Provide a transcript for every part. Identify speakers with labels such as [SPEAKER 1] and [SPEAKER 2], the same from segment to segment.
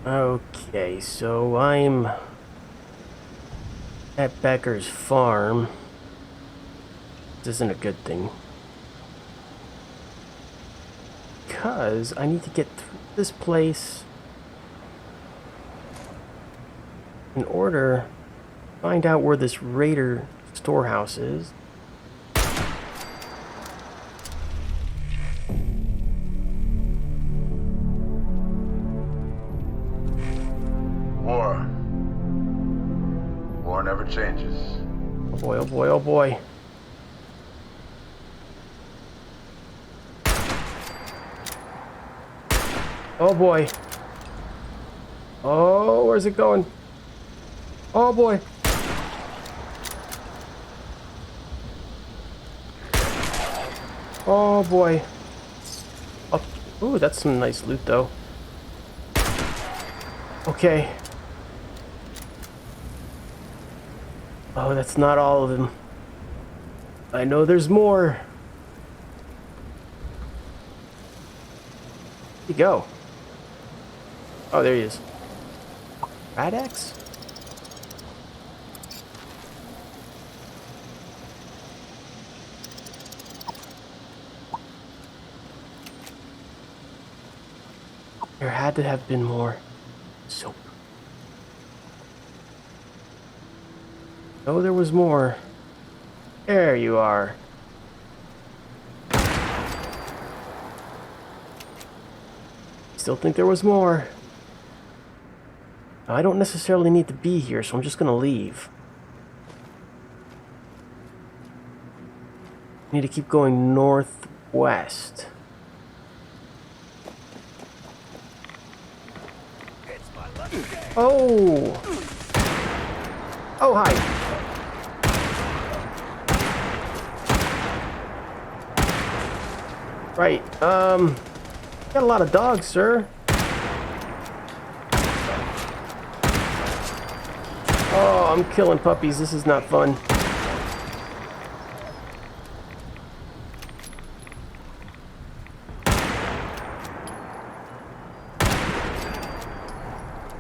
[SPEAKER 1] Okay, so I'm at Becker's farm. This isn't a good thing. Because I need to get through this place in order to find out where this raider storehouse is.
[SPEAKER 2] War never changes.
[SPEAKER 1] Oh boy, oh boy, oh boy. Oh boy. Oh, where's it going? Oh boy. Oh boy. Oh, ooh, that's some nice loot though. Okay. Oh, that's not all of them. I know there's more. Where'd he go? Oh, there he is. Rad-X? There had to have been more soap. Oh, there was more. There you are. Still think there was more. I don't necessarily need to be here, so I'm just gonna leave. Need to keep going northwest. Oh! Oh, hi. Right, got a lot of dogs, sir. Oh, I'm killing puppies. This is not fun.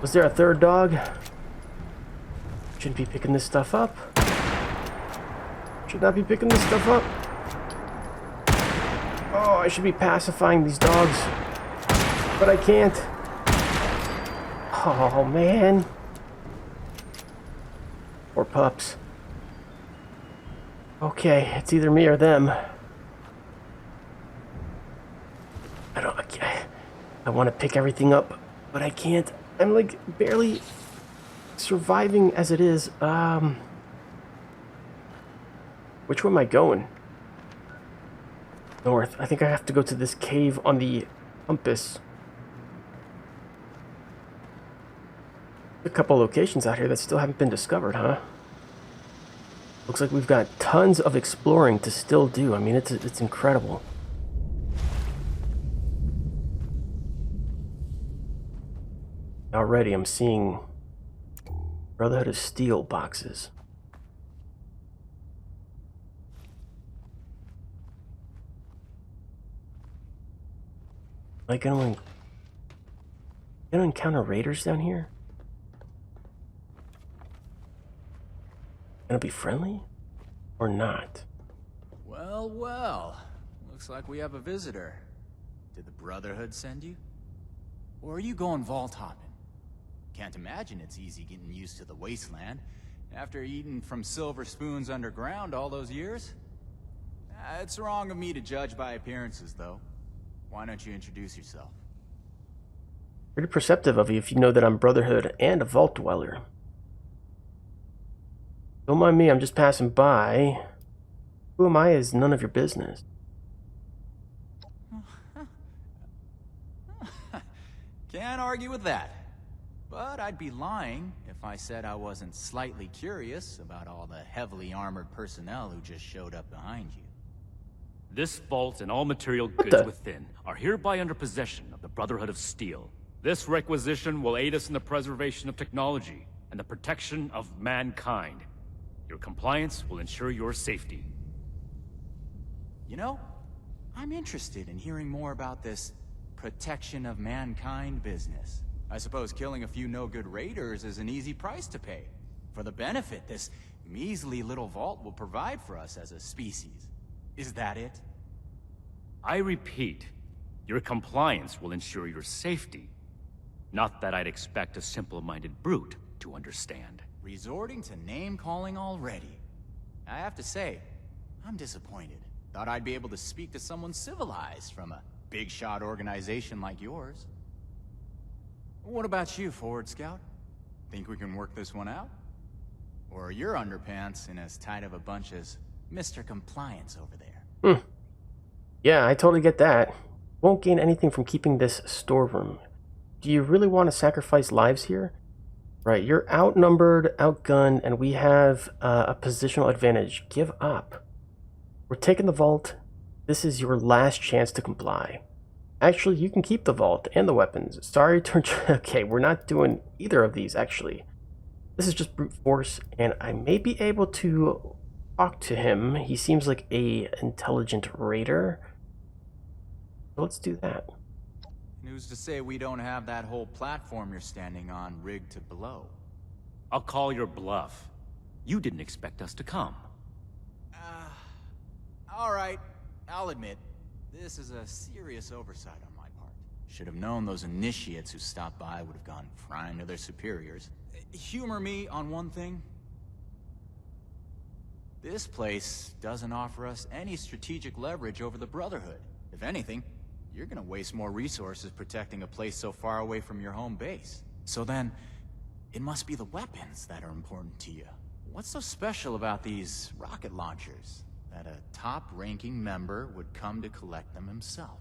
[SPEAKER 1] Was there a third dog? Shouldn't be picking this stuff up. Should not be picking this stuff up. Oh, I should be pacifying these dogs. But I can't. Oh, man. Poor pups. Okay, it's either me or them. I want to pick everything up, but I can't. I'm like barely surviving as it is. Which way am I going? North. I think I have to go to this cave on the compass. A couple locations out here that still haven't been discovered, huh? Looks like we've got tons of exploring to still do. I mean, it's incredible. Already I'm seeing Brotherhood of Steel boxes. Am I gonna encounter raiders down here? Gonna be friendly? Or not?
[SPEAKER 3] Well, well. Looks like we have a visitor. Did the Brotherhood send you? Or are you going vault hopping? Can't imagine it's easy getting used to the wasteland after eating from silver spoons underground all those years. It's wrong of me to judge by appearances, though. Why don't you introduce yourself?
[SPEAKER 1] Pretty perceptive of you if you know that I'm Brotherhood and a vault dweller. Don't mind me, I'm just passing by. Who am I is none of your business.
[SPEAKER 3] Can't argue with that. But I'd be lying if I said I wasn't slightly curious about all the heavily armored personnel who just showed up behind you.
[SPEAKER 4] This vault and all material goods within are hereby under possession of the Brotherhood of Steel. This requisition will aid us in the preservation of technology and the protection of mankind. Your compliance will ensure your safety.
[SPEAKER 3] You know, I'm interested in hearing more about this protection of mankind business. I suppose killing a few no-good raiders is an easy price to pay for the benefit this measly little vault will provide for us as a species. Is that it?
[SPEAKER 4] I repeat, your compliance will ensure your safety. Not that I'd expect a simple-minded brute to understand.
[SPEAKER 3] Resorting to name-calling already. I have to say, I'm disappointed. Thought I'd be able to speak to someone civilized from a big-shot organization like yours. What about you, Forward Scout? Think we can work this one out? Or are your underpants in as tight of a bunch as Mr. Compliance over there?
[SPEAKER 1] Yeah, I totally get that. Won't gain anything from keeping this storeroom. Do you really want to sacrifice lives here? Right, you're outnumbered, outgunned, and we have a positional advantage. Give up. We're taking the vault. This is your last chance to comply. Actually, you can keep the vault and the weapons. Sorry to... Okay, we're not doing either of these, actually. This is just brute force, and I may be able to talk to him. He seems like a intelligent raider. Let's do that.
[SPEAKER 3] Who's to say we don't have that whole platform you're standing on rigged to blow?
[SPEAKER 4] I'll call your bluff. You didn't expect us to come.
[SPEAKER 3] All right, I'll admit, this is a serious oversight on my part. Should have known those initiates who stopped by would have gone frying to their superiors. Humor me on one thing. This place doesn't offer us any strategic leverage over the Brotherhood. If anything, you're gonna waste more resources protecting a place so far away from your home base. So then, it must be the weapons that are important to you. What's so special about these rocket launchers that a top-ranking member would come to collect them himself?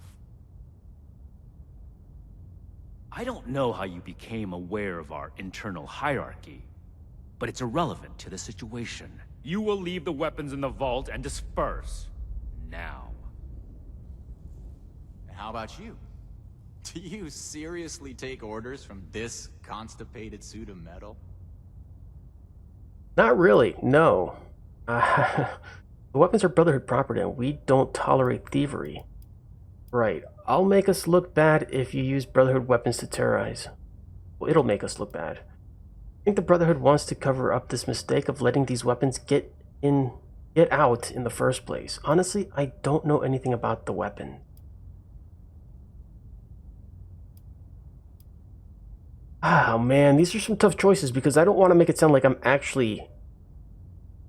[SPEAKER 4] I don't know how you became aware of our internal hierarchy, but it's irrelevant to the situation. You will leave the weapons in the vault and disperse. Now.
[SPEAKER 3] How about you? Do you seriously take orders from this constipated suit of metal?
[SPEAKER 1] Not really, no. The weapons are Brotherhood property, and we don't tolerate thievery. Right, I'll make us look bad if you use Brotherhood weapons to terrorize. Well, it'll make us look bad. I think the Brotherhood wants to cover up this mistake of letting these weapons get out in the first place. Honestly, I don't know anything about the weapon. Oh man, these are some tough choices because I don't want to make it sound like I'm actually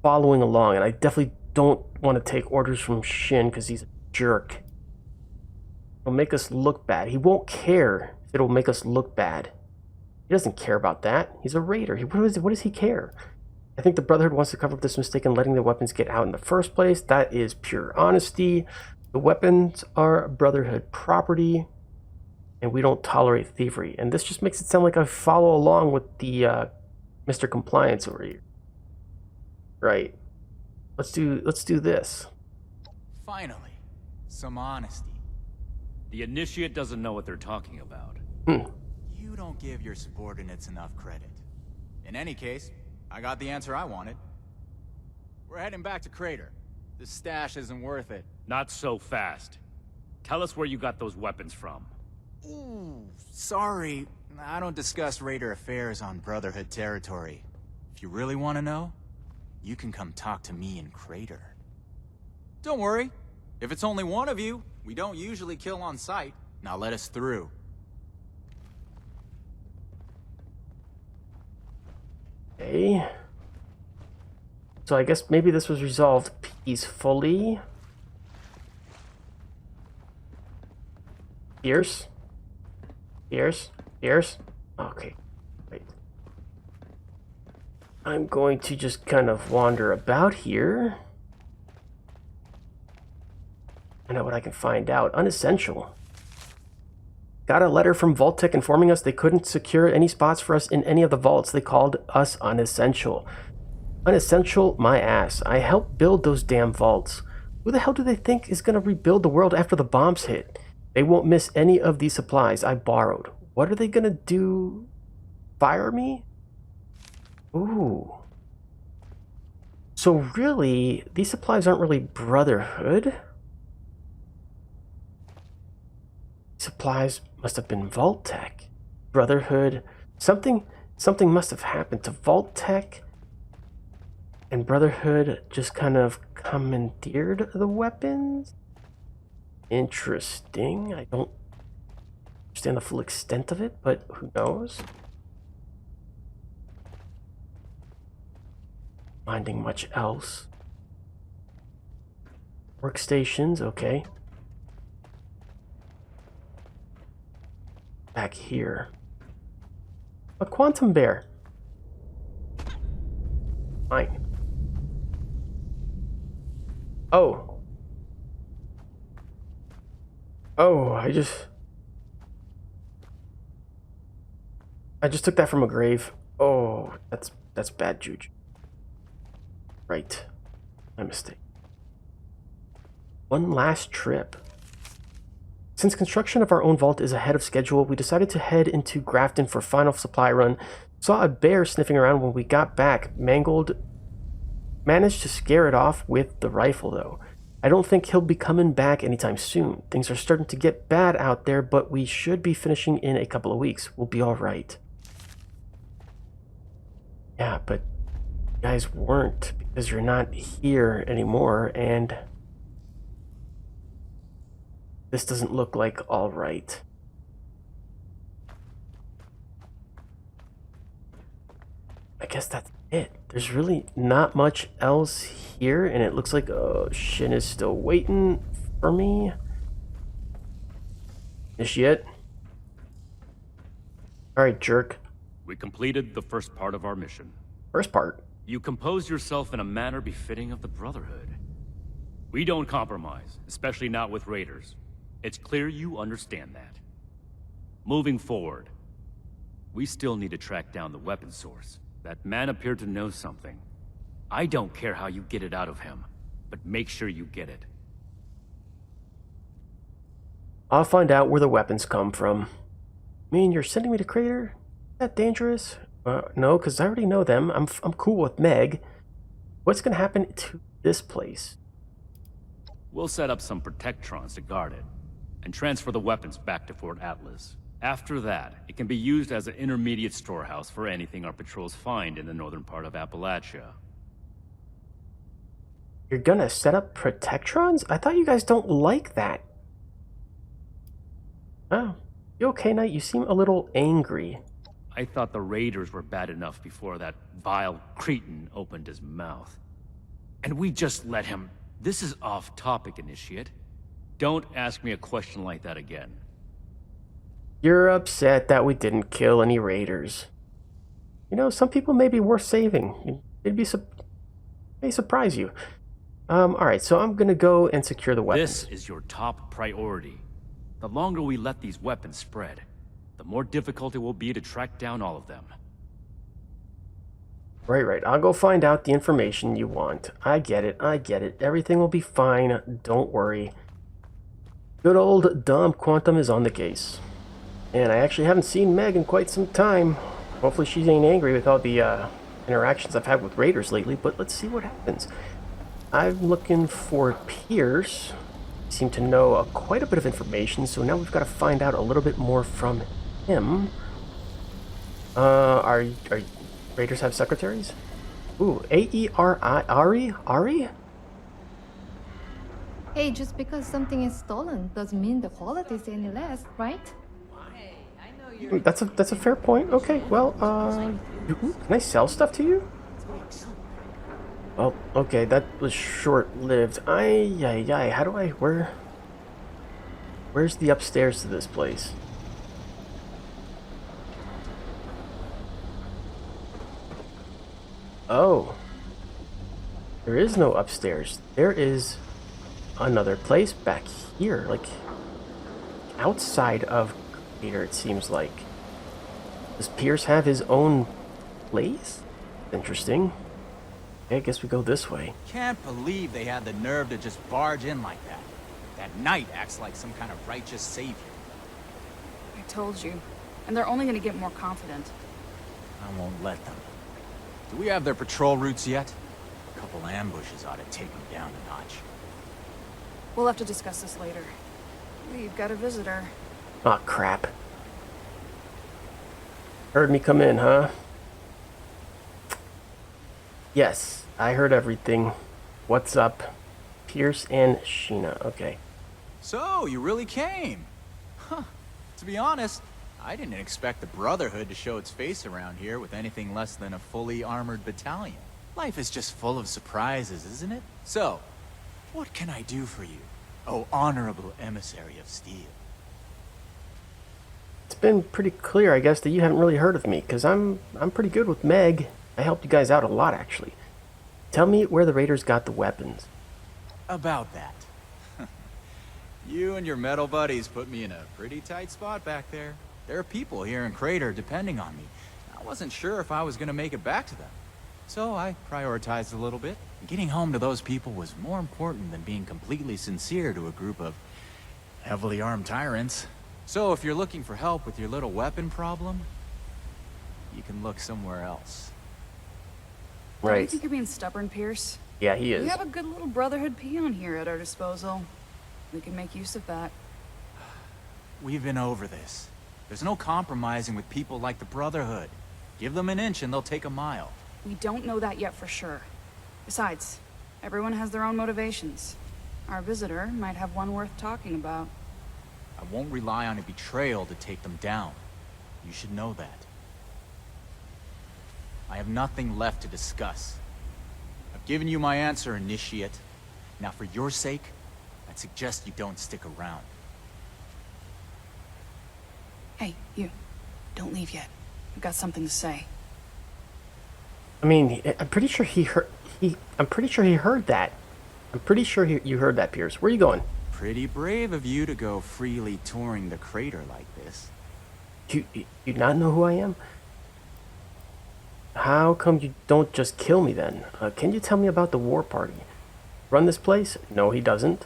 [SPEAKER 1] following along, and I definitely don't want to take orders from Shin because he's a jerk. It'll make us look bad. He won't care if it'll make us look bad. He doesn't care about that. He's a raider. What does he care? I think the Brotherhood wants to cover up this mistake in letting the weapons get out in the first place. That is pure honesty. The weapons are Brotherhood property, and we don't tolerate thievery. And this just makes it sound like I follow along with the Mr. Compliance over here. Right. Let's do this.
[SPEAKER 3] Finally, some honesty.
[SPEAKER 4] The initiate doesn't know what they're talking about.
[SPEAKER 3] You don't give your subordinates enough credit. In any case, I got the answer I wanted. We're heading back to Crater. This stash isn't worth it.
[SPEAKER 4] Not so fast. Tell us where you got those weapons from.
[SPEAKER 3] Ooh, sorry. I don't discuss Raider affairs on Brotherhood territory. If you really want to know, you can come talk to me in Crater. Don't worry. If it's only one of you, we don't usually kill on sight. Now let us through.
[SPEAKER 1] Okay. So I guess maybe this was resolved peacefully. Pierce? Okay, wait. I'm going to just kind of wander about here. I know what I can find out. Unessential. Got a letter from Vault-Tec informing us they couldn't secure any spots for us in any of the vaults. They called us unessential. Unessential my ass. I helped build those damn vaults. Who the hell do they think is going to rebuild the world after the bombs hit? They won't miss any of these supplies I borrowed. What are they going to do? Fire me? Ooh. So really, these supplies aren't really Brotherhood? Supplies must have been Vault-Tec. Brotherhood. Something must have happened to Vault Tech, and Brotherhood just kind of commandeered the weapons. Interesting. I don't understand the full extent of it, but who knows? Finding much else. Workstations, okay. Back here. A quantum bear. Fine. Oh. Oh, I just took that from a grave. Oh, that's bad juju. Right. My mistake. One last trip. Since construction of our own vault is ahead of schedule, we decided to head into Grafton for final supply run. Saw a bear sniffing around when we got back. Mangled managed to scare it off with the rifle, though. I don't think he'll be coming back anytime soon. Things are starting to get bad out there, but we should be finishing in a couple of weeks. We'll be all right. Yeah, but you guys weren't, because you're not here anymore, and this doesn't look like all right. I guess that's it. There's really not much else here, and it looks like Shin is still waiting for me. Is she it? Alright, jerk.
[SPEAKER 4] We completed the first part of our mission.
[SPEAKER 1] First part.
[SPEAKER 4] You compose yourself in a manner befitting of the Brotherhood. We don't compromise, especially not with raiders. It's clear you understand that. Moving forward, we still need to track down the weapon source. That man appeared to know something. I don't care how you get it out of him, but make sure you get it.
[SPEAKER 1] I'll find out where the weapons come from. I mean, you're sending me to Crater? Is that dangerous? No, because I already know them. I'm cool with Meg. What's going to happen to this place?
[SPEAKER 4] We'll set up some protectrons to guard it, and transfer the weapons back to Fort Atlas. After that, it can be used as an intermediate storehouse for anything our patrols find in the northern part of Appalachia.
[SPEAKER 1] You're gonna set up protectrons? I thought you guys don't like that. Oh, you okay, Knight? You seem a little angry.
[SPEAKER 4] I thought the raiders were bad enough before that vile cretin opened his mouth. And we just let him... This is off topic, Initiate. Don't ask me a question like that again.
[SPEAKER 1] You're upset that we didn't kill any raiders. You know, some people may be worth saving. It'd be may surprise you. Alright, so I'm gonna go and secure the weapons.
[SPEAKER 4] This is your top priority. The longer we let these weapons spread, the more difficult it will be to track down all of them.
[SPEAKER 1] Right. I'll go find out the information you want. I get it. Everything will be fine. Don't worry. Good old Dom Quantum is on the case. And I actually haven't seen Meg in quite some time. Hopefully she ain't angry with all the interactions I've had with raiders lately, but let's see what happens. I'm looking for Pierce. He seemed to know quite a bit of information, so now we've got to find out a little bit more from him. Are raiders have secretaries? Ooh, A-E-R-I, Ari?
[SPEAKER 2] Hey, just because something is stolen doesn't mean the quality is any less, right?
[SPEAKER 1] That's a fair point. Okay, well, can I sell stuff to you? Well, okay, that was short-lived. How do I, where's the upstairs to this place? Oh. There is no upstairs. There is another place back here, like outside of Peter, it seems like. Does Pierce have his own place? Interesting. Okay, I guess we go this way.
[SPEAKER 3] Can't believe they had the nerve to just barge in like that. That knight acts like some kind of righteous savior.
[SPEAKER 5] I told you. And they're only gonna get more confident.
[SPEAKER 3] I won't let them. Do we have their patrol routes yet? A couple ambushes ought to take them down a notch.
[SPEAKER 5] We'll have to discuss this later. We've got a visitor.
[SPEAKER 1] Aw, crap. Heard me come in, huh? Yes, I heard everything. What's up? Pierce and Sheena. Okay.
[SPEAKER 3] So, you really came? Huh. To be honest, I didn't expect the Brotherhood to show its face around here with anything less than a fully armored battalion. Life is just full of surprises, isn't it? So, what can I do for you, oh honorable emissary of steel?
[SPEAKER 1] It's been pretty clear, I guess, that you haven't really heard of me, because I'm pretty good with Meg. I helped you guys out a lot, actually. Tell me where the raiders got the weapons.
[SPEAKER 3] About that. You and your metal buddies put me in a pretty tight spot back there. There are people here in Crater depending on me. I wasn't sure if I was gonna make it back to them. So I prioritized a little bit. Getting home to those people was more important than being completely sincere to a group of heavily armed tyrants. So if you're looking for help with your little weapon problem, you can look somewhere else.
[SPEAKER 5] Don't you
[SPEAKER 1] Right.
[SPEAKER 5] think you're being stubborn, Pierce?
[SPEAKER 1] Yeah, he is.
[SPEAKER 5] We have a good little Brotherhood peon here at our disposal. We can make use of that.
[SPEAKER 3] We've been over this. There's no compromising with people like the Brotherhood. Give them an inch and they'll take a mile.
[SPEAKER 5] We don't know that yet for sure. Besides, everyone has their own motivations. Our visitor might have one worth talking about.
[SPEAKER 3] I won't rely on a betrayal to take them down. You should know that. I have nothing left to discuss. I've given you my answer, Initiate. Now for your sake, I'd suggest you don't stick around.
[SPEAKER 5] Hey, you. Don't leave yet. I've got something to say.
[SPEAKER 1] I mean, I'm pretty sure he heard. I'm pretty sure he heard that. I'm pretty sure you heard that, Pierce. Where are you going?
[SPEAKER 3] Pretty brave of you to go freely touring the crater like this.
[SPEAKER 1] You not know who I am? How come you don't just kill me then? Can you tell me about the war party? Run this place? No, he doesn't.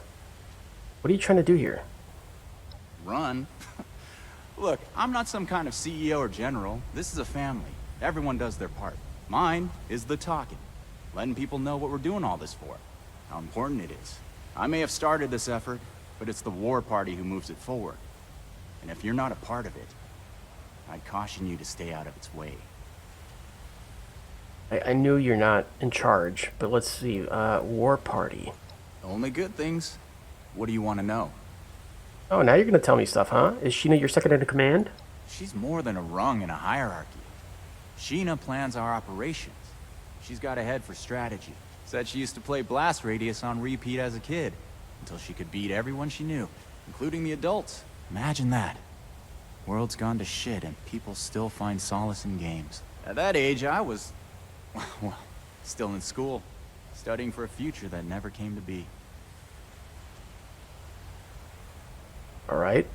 [SPEAKER 1] What are you trying to do here?
[SPEAKER 3] Run? Look, I'm not some kind of CEO or general. This is a family. Everyone does their part. Mine is the talking. Letting people know what we're doing all this for. How important it is. I may have started this effort, but it's the war party who moves it forward. And if you're not a part of it, I'd caution you to stay out of its way.
[SPEAKER 1] I knew you're not in charge, but let's see. War party.
[SPEAKER 3] Only good things. What do you want to know?
[SPEAKER 1] Oh, now you're gonna tell me stuff, huh? Is Sheena your second in command?
[SPEAKER 3] She's more than a rung in a hierarchy. Sheena plans our operations. She's got a head for strategy. Said she used to play Blast Radius on repeat as a kid, until she could beat everyone she knew, including the adults. Imagine that. World's gone to shit and people still find solace in games. At that age, I was, well, still in school, studying for a future that never came to be.
[SPEAKER 1] Alright.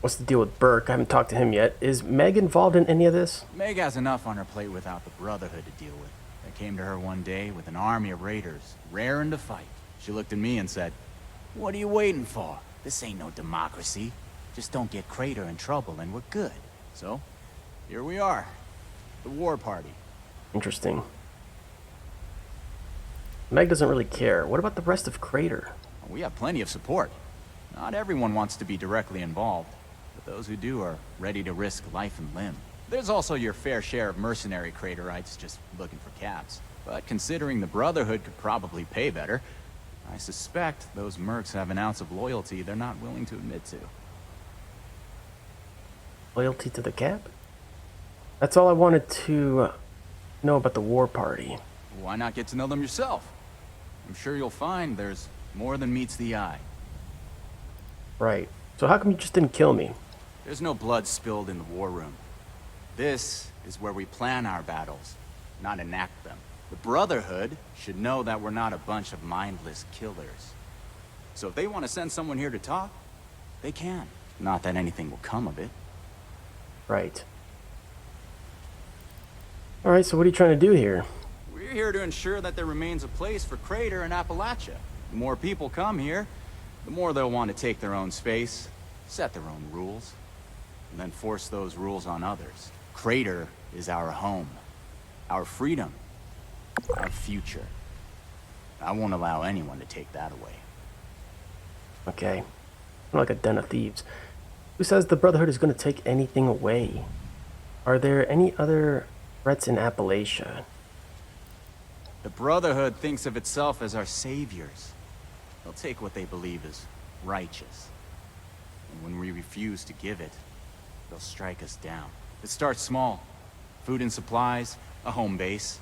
[SPEAKER 1] What's the deal with Burke? I haven't talked to him yet. Is Meg involved in any of this?
[SPEAKER 3] Meg has enough on her plate without the Brotherhood to deal with. They came to her one day with an army of raiders, raring to fight. She looked at me and said, "What are you waiting for? This ain't no democracy. Just don't get Crater in trouble and we're good." So, here we are. The war party.
[SPEAKER 1] Interesting. Meg doesn't really care. What about the rest of Crater?
[SPEAKER 3] We have plenty of support. Not everyone wants to be directly involved, but those who do are ready to risk life and limb. There's also your fair share of mercenary Craterites just looking for caps. But considering the Brotherhood could probably pay better, I suspect those mercs have an ounce of loyalty they're not willing to admit to.
[SPEAKER 1] Loyalty to the cap? That's all I wanted to know about the war party.
[SPEAKER 3] Why not get to know them yourself? I'm sure you'll find there's more than meets the eye.
[SPEAKER 1] Right. So how come you just didn't kill me?
[SPEAKER 3] There's no blood spilled in the war room. This is where we plan our battles, not enact them. The Brotherhood should know that we're not a bunch of mindless killers. So if they want to send someone here to talk, they can. Not that anything will come of it.
[SPEAKER 1] Right. Alright, so what are you trying to do here?
[SPEAKER 3] We're here to ensure that there remains a place for Crater and Appalachia. The more people come here, the more they'll want to take their own space, set their own rules, and then force those rules on others. Crater is our home, our freedom, our future. I won't allow anyone to take that away.
[SPEAKER 1] Okay. I'm like a den of thieves. Who says the Brotherhood is going to take anything away? Are there any other threats in Appalachia?
[SPEAKER 3] The Brotherhood thinks of itself as our saviors. They'll take what they believe is righteous. And when we refuse to give it, they'll strike us down. It starts small. Food and supplies, a home base.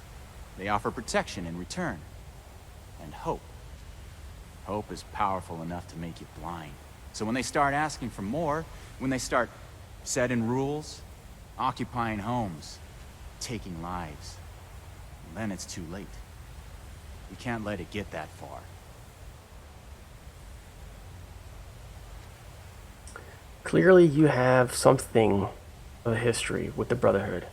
[SPEAKER 3] They offer protection in return. And hope. Hope is powerful enough to make you blind. So when they start asking for more, when they start setting rules, occupying homes, taking lives, then it's too late. We can't let it get that far.
[SPEAKER 1] Clearly you have something of a history with the Brotherhood.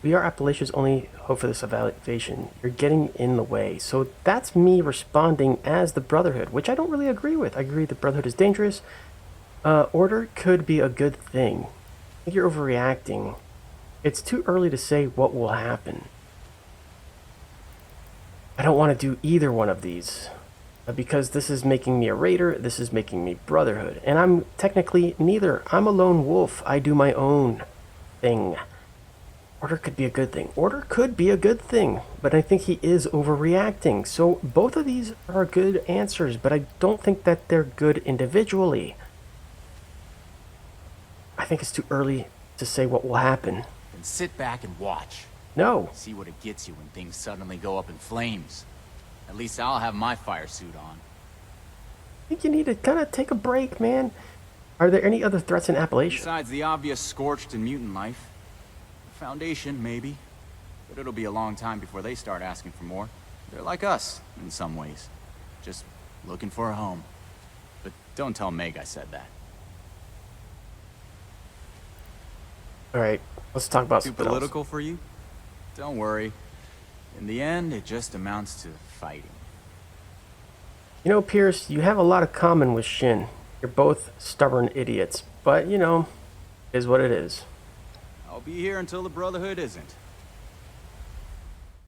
[SPEAKER 1] We are Appalachia's only hope for this salvation. You're getting in the way. So that's me responding as the Brotherhood, which I don't really agree with. I agree the Brotherhood is dangerous. Order could be a good thing. I think you're overreacting. It's too early to say what will happen. I don't want to do either one of these. Because this is making me a raider, this is making me Brotherhood. And I'm technically neither. I'm a lone wolf. I do my own thing. Order could be a good thing. Order could be a good thing, but I think he is overreacting. So both of these are good answers, but I don't think that they're good individually. I think it's too early to say what will happen.
[SPEAKER 3] Then sit back and watch.
[SPEAKER 1] No.
[SPEAKER 3] See what it gets you when things suddenly go up in flames. At least I'll have my fire suit on.
[SPEAKER 1] I think you need to kind of take a break, man. Are there any other threats in Appalachia?
[SPEAKER 3] Besides the obvious scorched and mutant life. Foundation, maybe. But it'll be a long time before they start asking for more. They're like us, in some ways. Just looking for a home. But don't tell Meg I said that.
[SPEAKER 1] Alright, let's talk about
[SPEAKER 3] Too
[SPEAKER 1] something else.
[SPEAKER 3] political for you? Don't worry. In the end, it just amounts to fighting.
[SPEAKER 1] You know, Pierce, you have a lot of common with Shin. You're both stubborn idiots. But, you know, it is what it is.
[SPEAKER 3] I'll be here until the Brotherhood isn't.